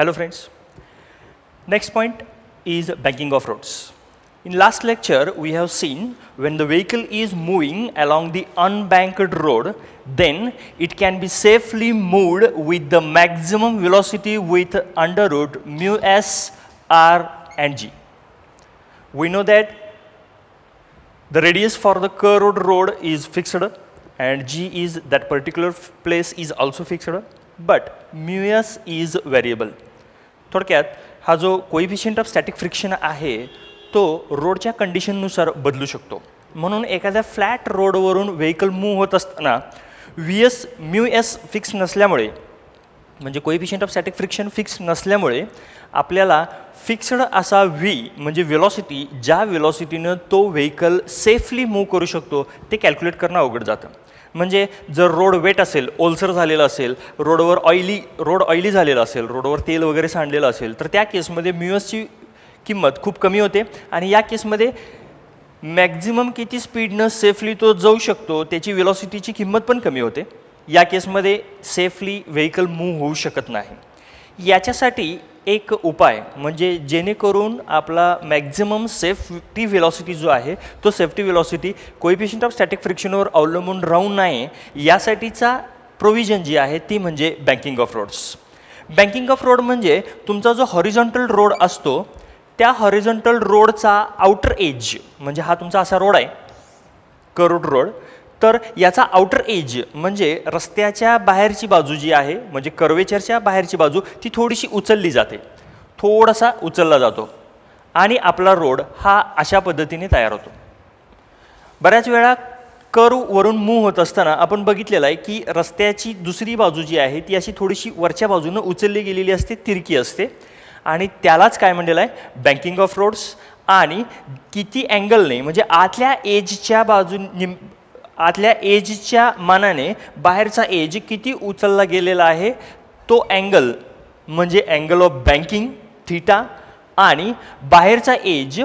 Hello friends. Next point is banking of roads. In last lecture we have seen when the vehicle is moving along the unbanked road, then it can be safely moved with the maximum velocity with under root mu s r and g. We know that the radius for the curved road is fixed and g is that particular place is also fixed, but mu s is variable. थोडक्यात हा जो coefficient of static friction आहे तो रोडच्या कंडिशननुसार बदलू शकतो. म्हणून एखाद्या फ्लॅट रोडवरून व्हेकल मूव्ह होत असताना V S mu S fix नसल्यामुळे म्हणजे coefficient of static friction fix नसल्यामुळे आपल्याला फिक्स्ड असा व्ही म्हणजे वेलॉसिटी ज्या वेलॉसिटीनं तो व्हेकल सेफली मूव्ह करू शकतो ते कॅल्क्युलेट करणं अवघड जातं. म्हणजे जर रोड वेट असेल, ओलसर झालेला असेल, रोड ऑइली झालेला असेल, रोडवर तेल वगैरे सांडलेलं असेल तर त्या केसमध्ये म्यू एसची किंमत खूप कमी होते आणि या केसमध्ये मॅक्झिमम किती स्पीडनं सेफली तो जाऊ शकतो त्याची वेलॉसिटीची किंमत पण कमी होते. या केसमध्ये सेफली व्हेकल मूव्ह होऊ शकत नाही. याच्यासाठी एक उपाय म्हणजे जेणेकरून आपला मॅक्झिमम सेफ्टी वेलॉसिटी जो आहे तो safety velocity coefficient of static फ्रिक्शनवर अवलंबून राहू नये यासाठीचा प्रोव्हिजन जी आहे ती म्हणजे banking of roads. Banking of road म्हणजे तुमचा जो हॉरिझॉन्टल रोड असतो त्या हॉरिझॉन्टल रोडचा आउटर एज म्हणजे हा तुमचा असा रोड आहे कर्व्ड रोड, तर याचा आउटर एज म्हणजे रस्त्याच्या बाहेरची बाजू जी आहे म्हणजे कर्वेचरच्या बाहेरची बाजू ती थोडीशी उचलली जाते, थोडासा उचलला जातो आणि आपला रोड हा अशा पद्धतीने तयार होतो. बऱ्याच वेळा कर्ववरून मूव्ह होत असताना आपण बघितलेलं आहे की रस्त्याची दुसरी बाजू जी आहे ती अशी थोडीशी वरच्या बाजूनं उचलली गेलेली असते, तिरकी असते आणि त्यालाच काय म्हणलेलं आहे बँकिंग ऑफ रोड्स. आणि किती अँगलने म्हणजे आतल्या एजच्या बाजूने आतल्या एजच्या मानाने बाहेरचा एज किती उचलला गेलेला आहे तो अँगल म्हणजे अँगल ऑफ बँकिंग थीटा आणि बाहेरचा एज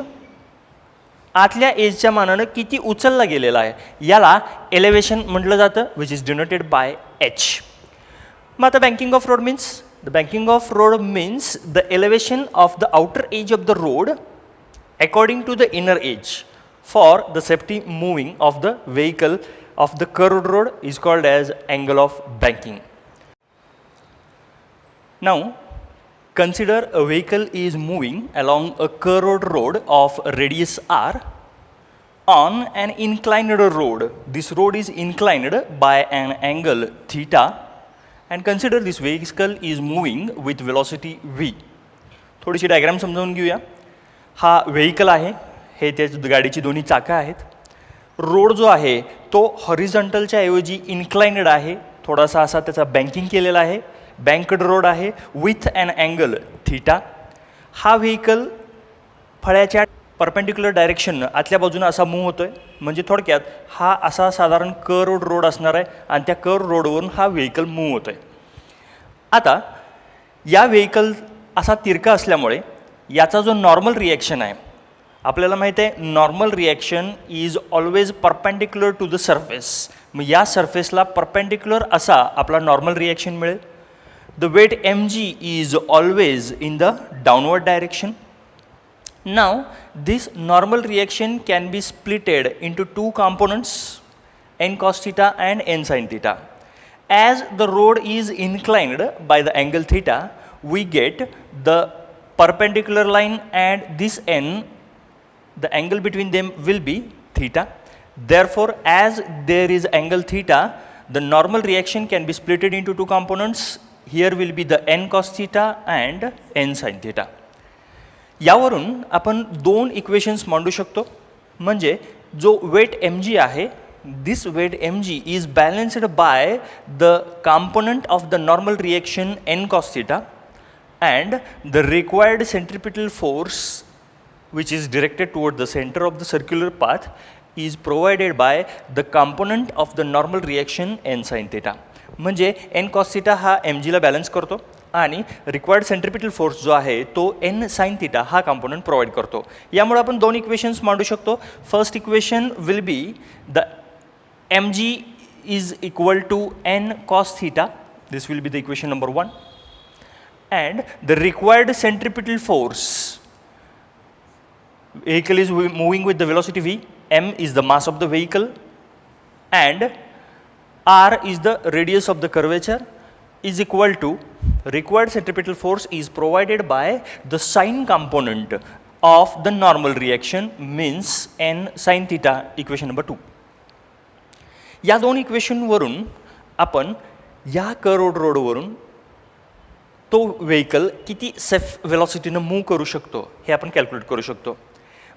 आतल्या एजच्या मानानं किती उचलला गेलेला आहे याला एलिव्हेशन म्हटलं जातं which is denoted by H. मग आता banking of road means the banking of road means the elevation of the outer edge of the road according to the inner edge for the safety moving of the vehicle of the curved road is called as angle of banking. Now consider a vehicle is moving along a curved road of radius r on an inclined road. This road is inclined by an angle theta and consider this vehicle is moving with velocity v. थोडीशी diagram समजावून घेऊया. हा vehicle आहे, हे त्या गाडीची दोन्ही चाकं आहेत. रोड जो आहे तो हॉरिझॉन्टलच्या ऐवजी इन्क्लाइन्ड आहे, थोडासा असा त्याचा बँकिंग केलेला आहे, बँकड रोड आहे विथ ॲन अँगल थीटा. हा व्हेकल फळ्याच्या परपेंडिक्युलर डायरेक्शननं आतल्या बाजूनं असा मूव्ह होतोय म्हणजे थोडक्यात हा असा साधारण कर्व्ड रोड असणार आहे आणि त्या कर्व्ड रोडवरून हा व्हेकल मूव्ह होतोय. आता या व्हेकल असा तिरका असल्यामुळे याचा जो नॉर्मल रिॲक्शन आहे आपल्याला माहीत आहे normal reaction is always perpendicular to the surface. मग या सरफेसला परपेंडिक्युलर असा आपला नॉर्मल रिॲक्शन मिळेल. The weight M G is always in the downward direction. Now this normal reaction can be splitted into two components N cos theta and N sine theta. As the road is inclined by the angle theta we get the perpendicular line and this n, the angle between them will be theta. Therefore as there is angle theta the normal reaction can be splitted into two components. Here will be the n cos theta and n sin theta. यावरून आपण दोन equations Mandu शकतो. म्हणजे जो wait mg आहे this weight mg is balanced by the component of the normal reaction n cos theta and the required centripetal force which is directed toward the center of the circular path is provided by the component of the normal reaction n sin theta. म्हणजे n cos theta हा mg ला balance करतो आणि required centripetal force जो आहे तो n sin theta हा component provide करतो. यामुळे आपण दोन इक्वेशन्स मांडू शकतो. First equation will be the mg is equal to n cos theta. This will be the equation number 1. and the required centripetal force. Vehicle is moving with the velocity v, m is the mass of the vehicle, and r is the radius of the curvature, is equal to required centripetal force is provided by the sine component of the normal reaction, means n sin theta, equation number 2. या दोन equation वरून आपण या curved road वरून तो vehicle किती safe वेलोसिटीने move करू शकतो हे आपण कॅल्क्युलेट करू शकतो.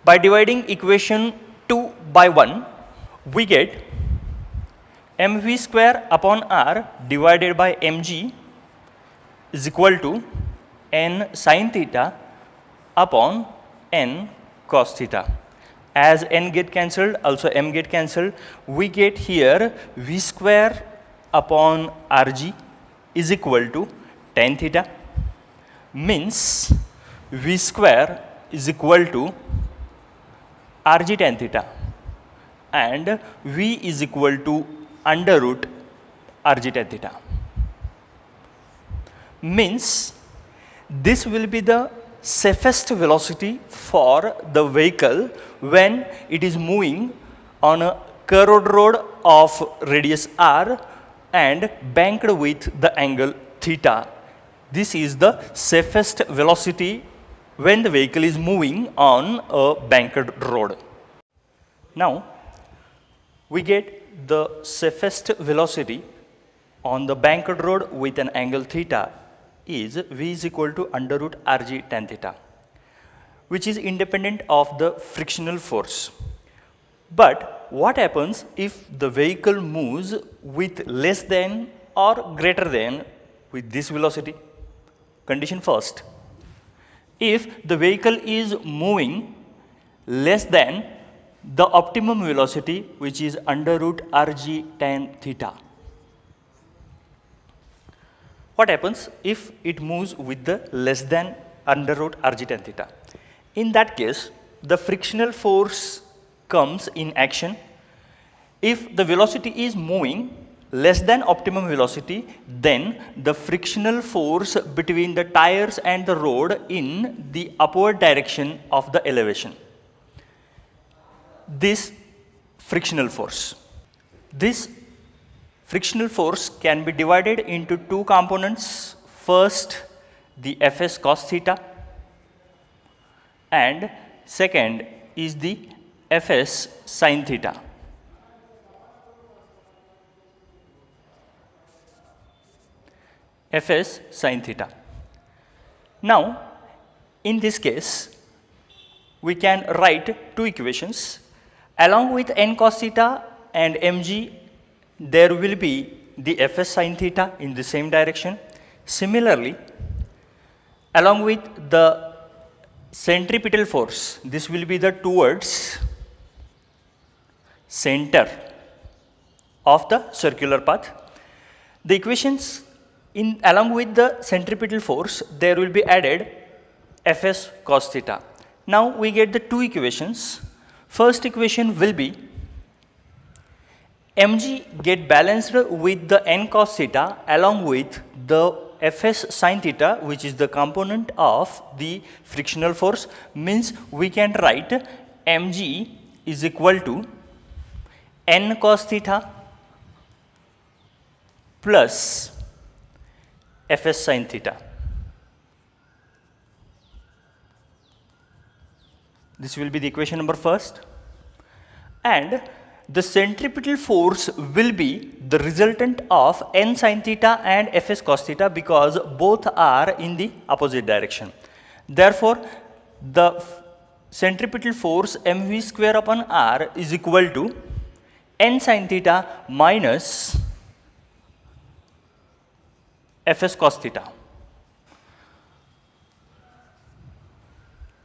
Bye dividing equation 2 by 1 we get mv square upon r divided by mg is equal to n sin theta upon n cos theta. As n get cancelled, also m get cancelled, we get here v square upon rg is equal to tan theta, means v square is equal to rg tan theta and v is equal to under root rg tan theta, means this will be the safest velocity for the vehicle when it is moving on a curved road of radius r and banked with the angle theta. This is the safest velocity when the vehicle is moving on a banked road. Now we get the safest velocity on the banked road with an angle theta is v is equal to under root rg tan theta, which is independent of the frictional force. But what happens if the vehicle moves with less than or greater than with this velocity? Condition first, if the vehicle is moving less than the optimum velocity, which is under root rg tan theta. What happens if it moves with the less than under root rg tan theta? In that case, the frictional force comes in action. If the velocity is moving less than optimum velocity, then the frictional force between the tires and the road in the upward direction of the elevation. This frictional force can be divided into two components. First, the Fs cos theta, and second is the Fs sin theta. Fs sin theta. Now, in this case, we can write two equations. Along with n cos theta and mg, there will be the Fs sin theta in the same direction. Similarly, along with the centripetal force, this will be the towards center of the circular path. The equations along with the centripetal force, there will be added Fs cos theta. Now we get the two equations. First equation will be mg get balanced with the n cos theta along with the Fs sin theta, which is the component of the frictional force, means we can write mg is equal to n cos theta plus Fs sin theta. This will be the equation number first, and the centripetal force will be the resultant of n sin theta and Fs cos theta because both are in the opposite direction. Therefore, the centripetal force mv square upon r is equal to n sin theta minus Fs cos theta.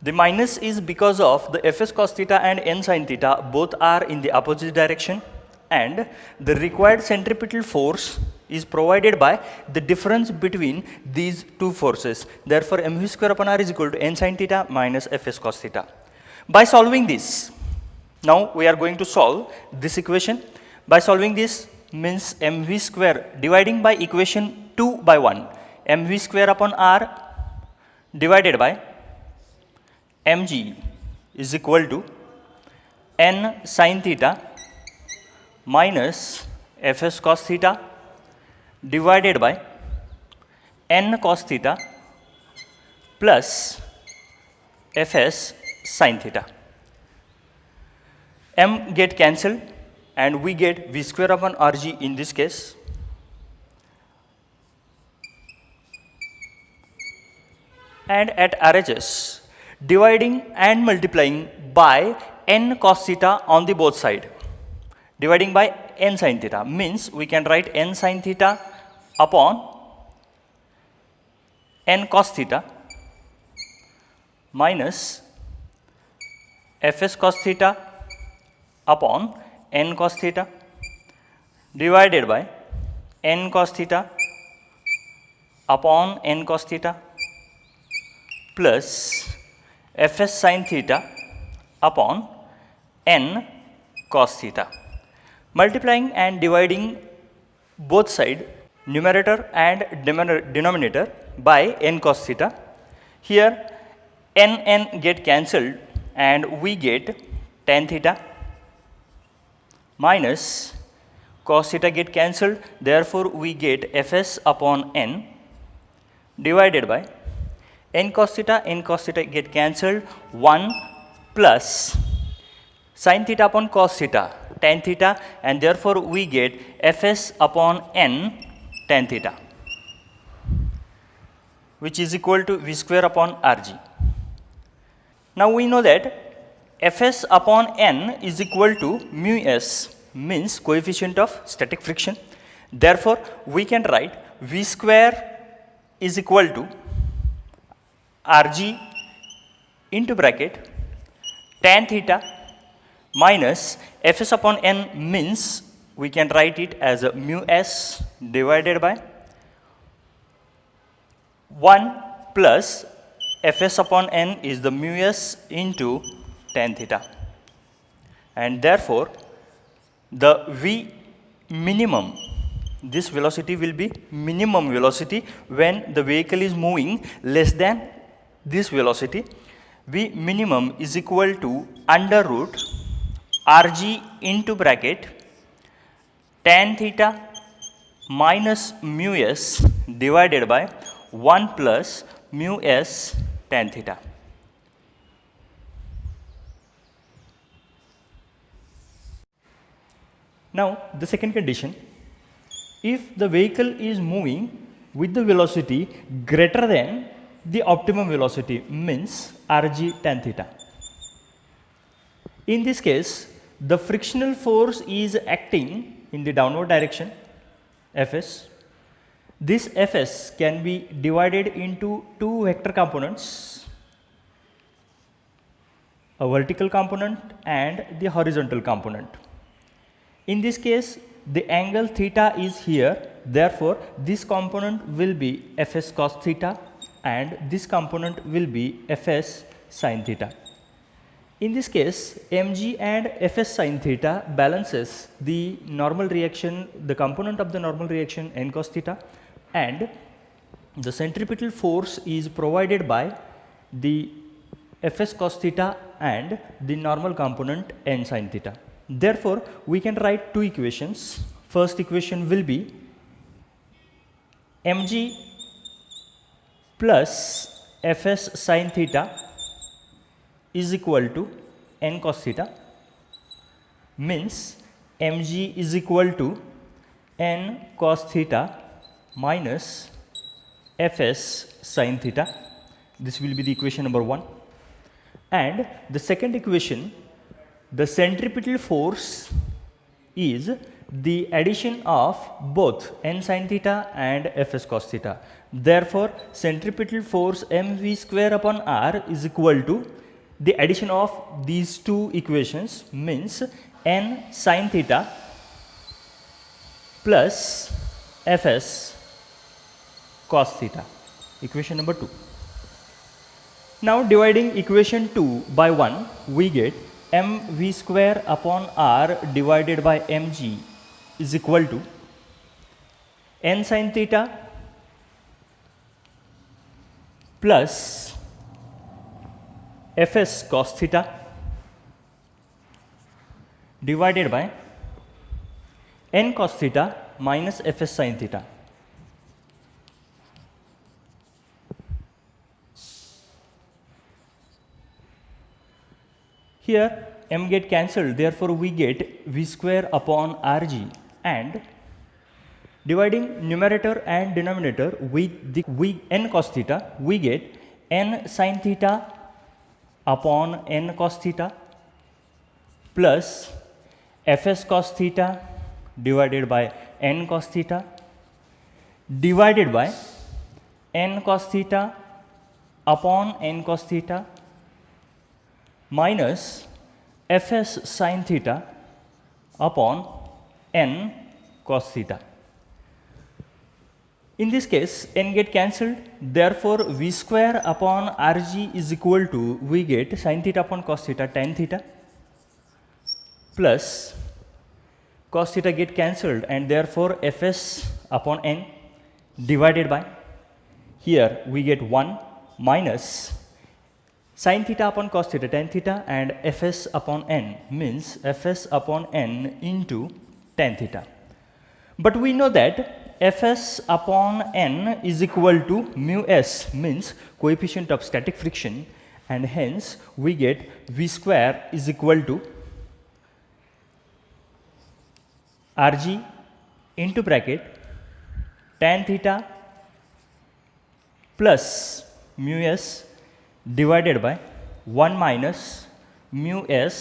The minus is because of the Fs cos theta and n sin theta both are in the opposite direction, and the required centripetal force is provided by the difference between these two forces. Therefore, mv square upon r is equal to n sin theta minus Fs cos theta. By solving this, now we are going to solve this equation. By solving this means mv square dividing by equation 2 by 1, mv square upon r divided by mg is equal to n sin theta minus fs cos theta divided by n cos theta plus fs sin theta. M get cancelled and we get v square upon rg in this case. And at RHS, dividing and multiplying by n cos theta on the both side, dividing by n sin theta means we can write n sin theta upon n cos theta minus fs cos theta upon n cos theta divided by n cos theta upon n cos theta plus fs sin theta upon n cos theta. Multiplying and dividing both side, numerator and denominator, by n cos theta. Here n get cancelled and we get tan theta minus cos theta get cancelled, therefore we get fs upon n divided by n cos theta get cancelled, 1 plus sin theta upon cos theta tan theta, and therefore we get fs upon n tan theta, which is equal to v square upon rg. Now we know that fs upon n is equal to mu s, means coefficient of static friction. Therefore we can write v square is equal to rg into bracket tan theta minus fs upon n, means we can write it as a mu s divided by 1 plus fs upon n is the mu s into tan theta, and therefore the v minimum, this velocity will be minimum velocity when the vehicle is moving less than this velocity. V minimum is equal to under root rg into bracket tan theta minus mu s divided by 1 plus mu s tan theta. Now the second condition, if the vehicle is moving with the velocity greater than the optimum velocity, means rg tan theta. In this case, the frictional force is acting in the downward direction, Fs. This Fs can be divided into two vector components, a vertical component and the horizontal component. In this case, the angle theta is here, therefore this component will be Fs cos theta and this component will be Fs sin theta. In this case, mg and Fs sin theta balances the normal reaction, the component of the normal reaction n cos theta, and the centripetal force is provided by the Fs cos theta and the normal component n sin theta. Therefore, we can write two equations. First equation will be mg plus Fs sin theta is equal to n cos theta, means mg is equal to n cos theta minus Fs sin theta. This will be the equation number 1. And the second equation, the centripetal force is the addition of both n sin theta and Fs cos theta. Therefore, centripetal force mv square upon r is equal to the addition of these two equations, means n sin theta plus Fs cos theta, equation number 2. Now dividing equation 2 by 1, we get mv square upon r divided by mg is equal to n sin theta plus fs cos theta divided by n cos theta minus fs sin theta. Here m get cancelled, therefore we get v square upon rg, and dividing numerator and denominator with the n cos theta, we get n sin theta upon n cos theta plus fs cos theta divided by n cos theta divided by n cos theta upon n cos theta minus fs sin theta upon n cos theta. In this case, n get cancelled, therefore v square upon rg is equal to, we get sin theta upon cos theta tan theta plus cos theta get cancelled, and therefore fs upon n divided by, here we get 1 minus sin theta upon cos theta tan theta, and fs upon n means fs upon n into tan theta. But we know that fs upon n is equal to mu s, means coefficient of static friction, and hence we get v square is equal to rg into bracket tan theta plus mu s divided by 1 minus mu s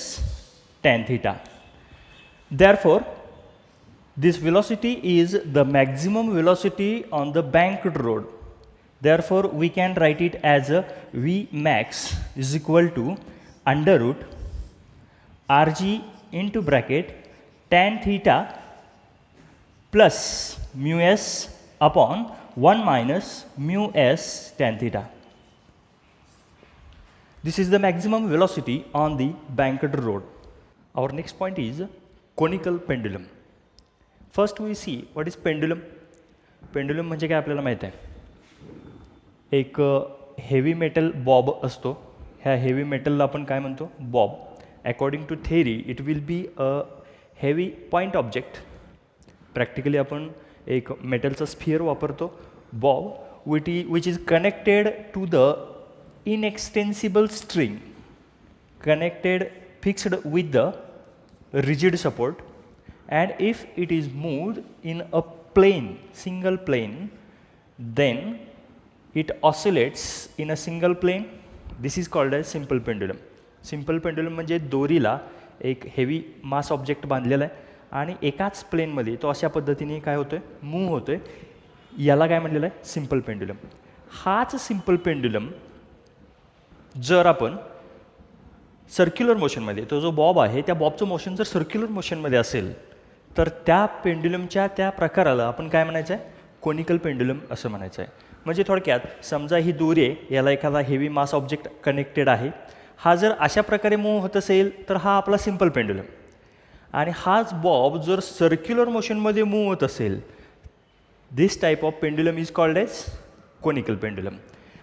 tan theta. Therefore, this velocity is the maximum velocity on the banked road. Therefore, we can write it as a V max is equal to under root rg into bracket tan theta plus mu s upon 1 minus mu s tan theta. This is the maximum velocity on the banked road. Our next point is conical pendulum. First we see what is pendulum. Pendulum म्हणजे काय आपल्याला माहित आहे, एक heavy metal Bob असतो. ह्या heavy मेटलला आपण काय म्हणतो, bob. According to theory it will be a heavy point object. Practically आपण एक मेटलचा स्फिअर वापरतो, bob, which is connected to the inextensible string, connected fixed with the rigid support, and if it is moved in a plane, single plane, then it oscillates in a single plane. This is called as simple pendulum. Simple pendulum म्हणजे दोरीला एक heavy मास object बांधलेला आहे आणि एकाच प्लेनमध्ये तो अशा पद्धतीने काय होतोय, मूव्ह होतोय. याला काय म्हणलेलं आहे, सिंपल पेंडुलम. हाच सिंपल पेंडुलम जर आपण सर्क्युलर मोशनमध्ये, तो जो बॉब आहे त्या बॉबचं मोशन जर सर्क्युलर मोशनमध्ये असेल तर त्या पेंडुलमच्या त्या प्रकाराला आपण काय म्हणायचं आहे, कोनिकल पेंडुलम असं म्हणायचं आहे. म्हणजे थोडक्यात समजा ही दोरी आहे, याला एखादा हेवी मास ऑब्जेक्ट कनेक्टेड आहे, हा जर अशा प्रकारे मूव्ह होत असेल तर हा आपला सिंपल पेंडुलम, आणि हाच बॉब जर सर्क्युलर मोशनमध्ये मूव्ह होत असेल, this type of pendulum is called as conical pendulum.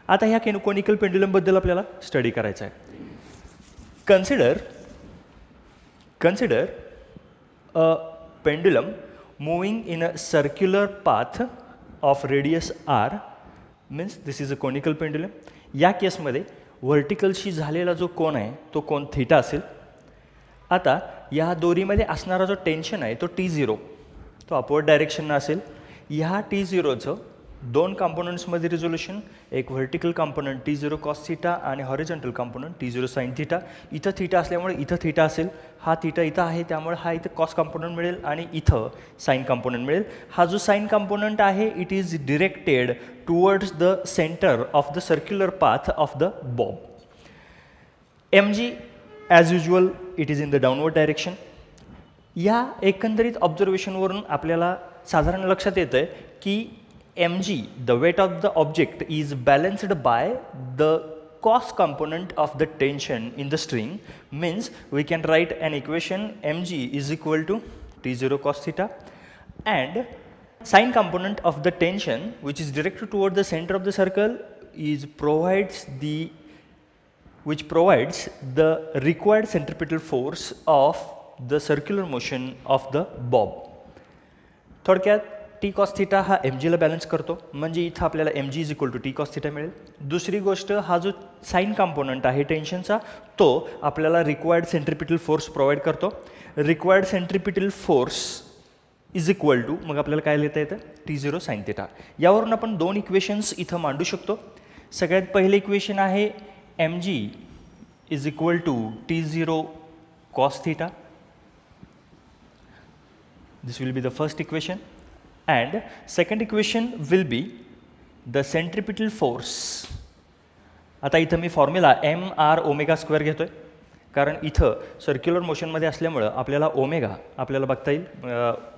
आता ह्या कोनिकल पेंडुलमबद्दल आपल्याला स्टडी करायचं आहे. Consider a pendulum moving in a circular path of radius r, means this is a conical pendulum. या केसमध्ये व्हर्टिकलशी झालेला जो कोन आहे तो कोन थीटा असेल. आता या दोरीमध्ये असणारा जो टेन्शन आहे तो T0, तो अपवर्ड डायरेक्शननं असेल. ह्या T0चं दोन कंपोनंट्समध्ये रिझोल्युशन, एक vertical component T0 cos theta आणि horizontal component T0 sine theta. इथं थीटा असल्यामुळे इथं थीटा असेल, हा थीटा इथं आहे त्यामुळे हा इथं कॉस कंपोनंट मिळेल आणि इथं साइन कंपोनंट मिळेल. हा जो साइन कंपोनंट आहे it is directed towards the centre of the circular path of the Bob. mg as usual it is in the downward direction. या एकंदरीत ऑब्झर्वेशनवरून आपल्याला साधारण लक्षात येतं आहे की mg, the weight of the object, is balanced by the cos component of the tension in the string. Means we can write an equation mg is equal to T0 cos theta, and sine component of the tension which is directed toward the center of the circle is provides the required centripetal force of the circular motion of the bob. थोडक्यात T cos theta हा M जीला balance करतो, म्हणजे इथं आपल्याला M G is equal to T cos theta मिळेल. दुसरी गोष्ट, हा जो साईन कॉम्पोनंट आहे टेन्शनचा तो आपल्याला रिक्वायर्ड सेंट्रिपिटल फोर्स प्रोव्हाइड करतो. Required centripetal force is equal to, मग आपल्याला काय लिहिता येतं, टी झिरो साईन थिटा. यावरून आपण दोन इक्वेशन्स इथं मांडू शकतो. सगळ्यात पहिलं इक्वेशन आहे M G is equal to T zero cos theta. This will be the first equation, and second equation will be the centripetal force. आता इथं मी formula M R omega square घेतोय, कारण इथं सर्क्युलर मोशनमध्ये असल्यामुळं आपल्याला ओमेगा आपल्याला बघता येईल,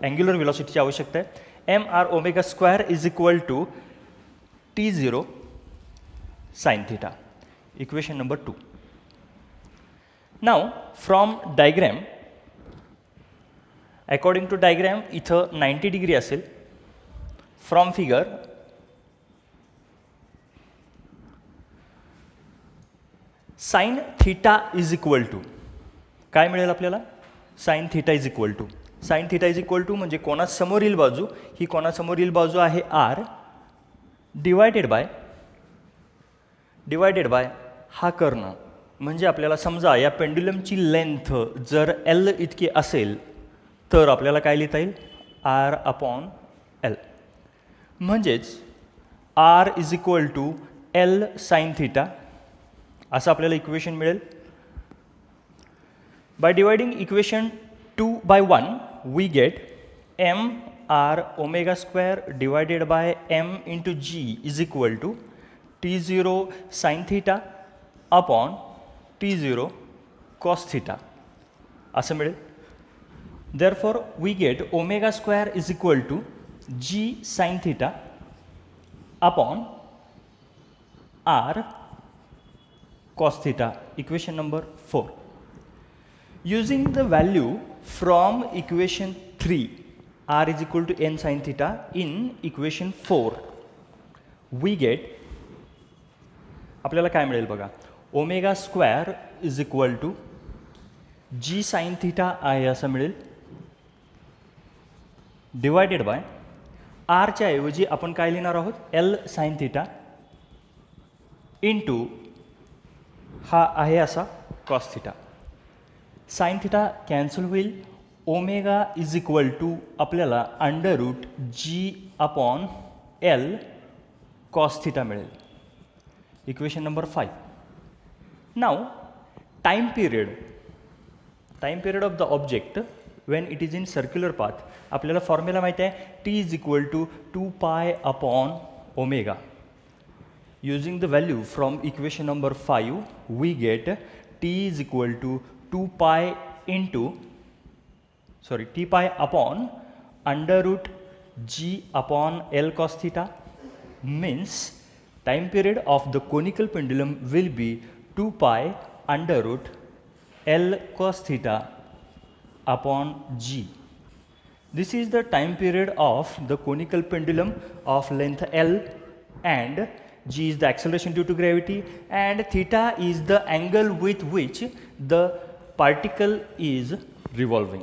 अँग्युलर व्हेलॉसिटीची आवश्यकता आहे. M R omega square is equal to T zero sine theta. Equation number 2. Now from diagram, according to diagram इथं 90 डिग्री असेल. From figure sine theta is equal to काय मिळेल आपल्याला, sine theta is equal to, sine theta is equal to म्हणजे कोणासमोरील बाजू, ही कोणासमोरील बाजू आहे आर, डिवायडेड बाय हा कर्ण. म्हणजे आपल्याला समजा या पेंड्युलमची लेंथ जर एल इतकी असेल तर आपल्याला काय लिहिता येईल, आर अपॉन एल. म्हणजेच R is equal to L sine theta असं आपल्याला इक्वेशन मिळेल. By dividing equation 2 by 1 we get m r omega square divided by m into g is equal to t0 sin theta upon t0 cos theta असं मिळेल. Therefore we get omega square is equal to g sin theta upon r cos theta. Equation number 4. Using the value from equation 3 r is equal to n sin theta in equation 4 we get आपल्याला काय मिळेल बघा, omega square is equal to G sine theta आहे असं मिळेल, divided by आरच्या ऐवजी आपण काय लिहिणार आहोत, एल साइन थिटा इंटू हा आहे असा cos theta. Sine theta cancel होईल, ओमेगा इज इक्वल टू आपल्याला under root G upon L cos theta मिळेल. Equation number 5. Now time period of the object when it is in circular path. आपल्याला formula माहिती आहे, T is equal to 2 pi upon omega. Using the value from equation number 5 we get t is equal to 2 pi into t pi upon under root g upon L cos theta, means time period of the conical pendulum will be 2 pi under root L cos theta upon g. This is the time period of the conical pendulum of length L, and g is the acceleration due to gravity, and theta is the angle with which the particle is revolving.